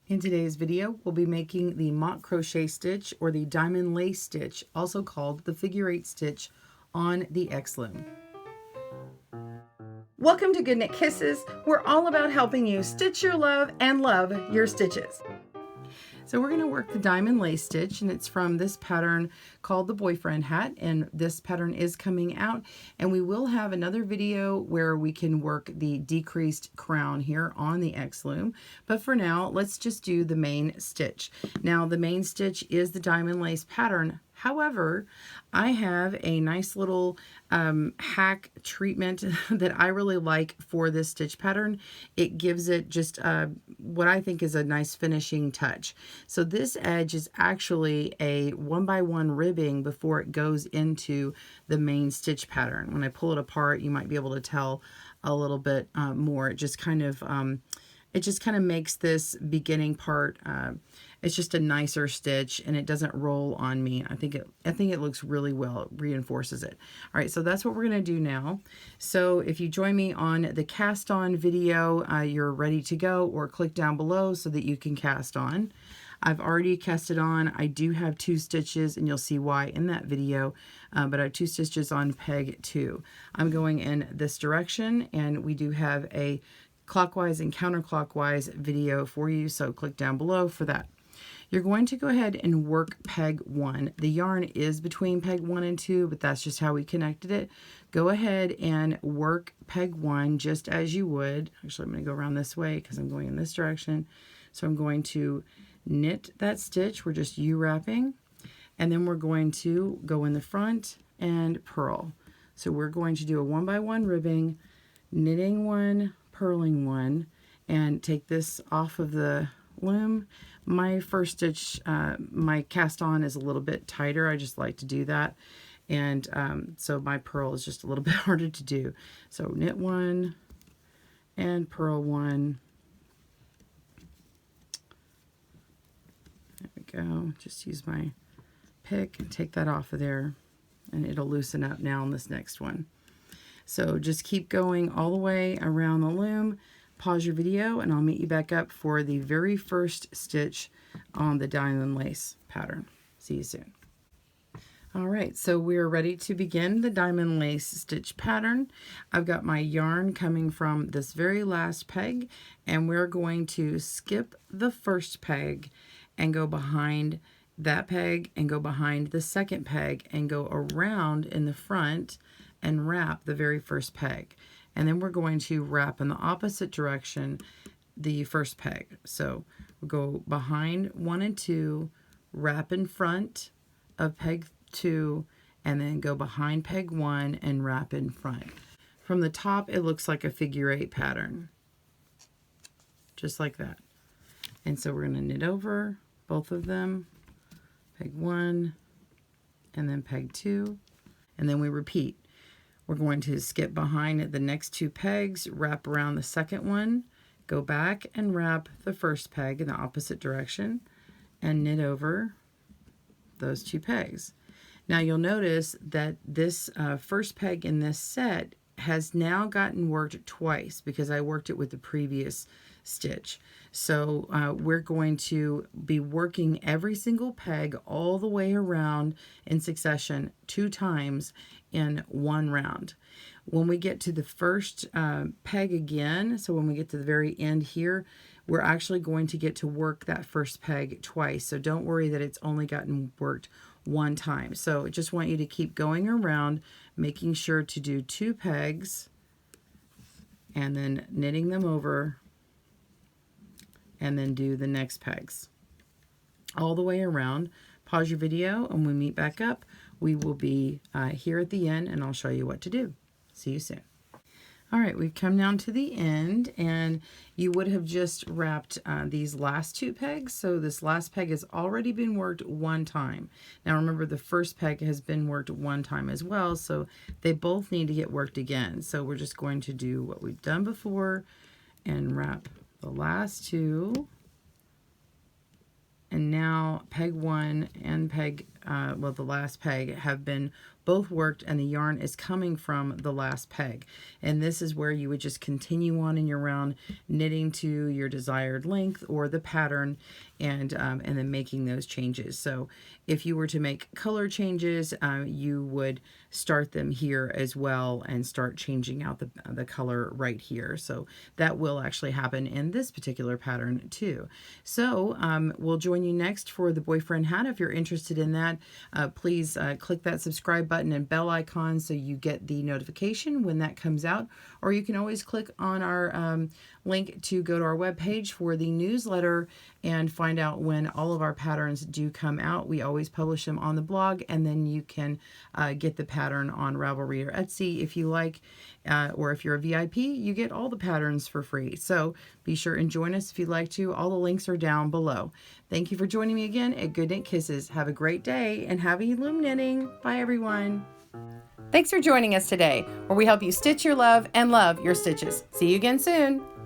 In today's video, we'll be making the mock crochet stitch or the diamond lace stitch, also called the figure 8 stitch on the Loom. Welcome to GoodKnit Kisses. We're all about helping you stitch your love and love your stitches. So we're going to work the diamond lace stitch, and it's from this pattern called the boyfriend hat, and this pattern is coming out, and we will have another video where we can work the decreased crown here on the Loom. But for now, let's just do the main stitch. Now the main stitch is the diamond lace pattern. However, I have a nice little hack treatment that I really like for this stitch pattern. It gives it just what I think is a nice finishing touch. So this edge is actually a 1x1 ribbing before it goes into the main stitch pattern. When I pull it apart, you might be able to tell a little bit more. It just kind of makes this beginning part it's just a nicer stitch, and it doesn't roll on me. I think it looks really well. It reinforces it. All right, so that's what we're going to do now. So if you join me on the cast on video, you're ready to go, or click down below so that you can cast on. I've already casted on. I do have 2 stitches, and you'll see why in that video, but I have 2 stitches on peg 2. I'm going in this direction, and we do have a clockwise and counterclockwise video for you, so click down below for that. You're going to go ahead and work peg 1. The yarn is between peg 1 and 2, but that's just how we connected it. Go ahead and work peg 1 just as you would. Actually, I'm going to go around this way because I'm going in this direction. So I'm going to knit that stitch. We're just U-wrapping. And then we're going to go in the front and purl. So we're going to do a 1x1 ribbing, knitting 1, purling 1, and take this off of the loom. My first stitch, my cast on is a little bit tighter. I just like to do that. And so my purl is just a little bit harder to do. So knit 1 and purl 1. There we go. Just use my pick and take that off of there, and it'll loosen up now on this next one. So just keep going all the way around the loom. Pause your video, and I'll meet you back up for the very first stitch on the diamond lace pattern. See you soon. All right, so we're ready to begin the diamond lace stitch pattern. I've got my yarn coming from this very last peg, and we're going to skip the first peg and go behind that peg and go behind the second peg and go around in the front and wrap the very first peg. And then we're going to wrap in the opposite direction the first peg. So we'll go behind 1 and 2, wrap in front of peg 2, and then go behind peg 1 and wrap in front. From the top, it looks like a figure 8 pattern, just like that. And so we're going to knit over both of them, peg 1 and then peg 2, and then we repeat. We're going to skip behind the next 2 pegs, wrap around the second one, go back and wrap the first peg in the opposite direction, and knit over those 2 pegs. Now you'll notice that this first peg in this set has now gotten worked twice because I worked it with the previous stitch. So we're going to be working every single peg all the way around in succession 2 times in 1 round. When we get to the first peg again, so when we get to the very end here, we're actually going to get to work that first peg twice. So don't worry that it's only gotten worked 1 time. So I just want you to keep going around, making sure to do 2 pegs and then knitting them over, and then do the next pegs all the way around. Pause your video, and when we meet back up, we will be here at the end, and I'll show you what to do. See you soon. All right, we've come down to the end, and you would have just wrapped these last 2 pegs. So this last peg has already been worked 1 time. Now remember, the first peg has been worked 1 time as well, so they both need to get worked again. So we're just going to do what we've done before and wrap the last 2. And now peg 1 and peg, well, the last peg have been both worked and the yarn is coming from the last peg. And this is where you would just continue on in your round, knitting to your desired length or the pattern, and then making those changes. So if you were to make color changes, you would start them here as well and start changing out the color right here. So that will actually happen in this particular pattern too. So we'll join you next for the boyfriend hat. If you're interested in that, please click that subscribe button and bell icon so you get the notification when that comes out. Or you can always click on our link to go to our webpage for the newsletter and find out when all of our patterns do come out. We always publish them on the blog, and then you can get the pattern on Ravelry or Etsy if you like, or if you're a VIP, you get all the patterns for free. So be sure and join us if you'd like to. All the links are down below. Thank you for joining me again at GoodKnit Kisses. Have a great day and happy loom knitting. Bye everyone. Thanks for joining us today, where we help you stitch your love and love your stitches. See you again soon.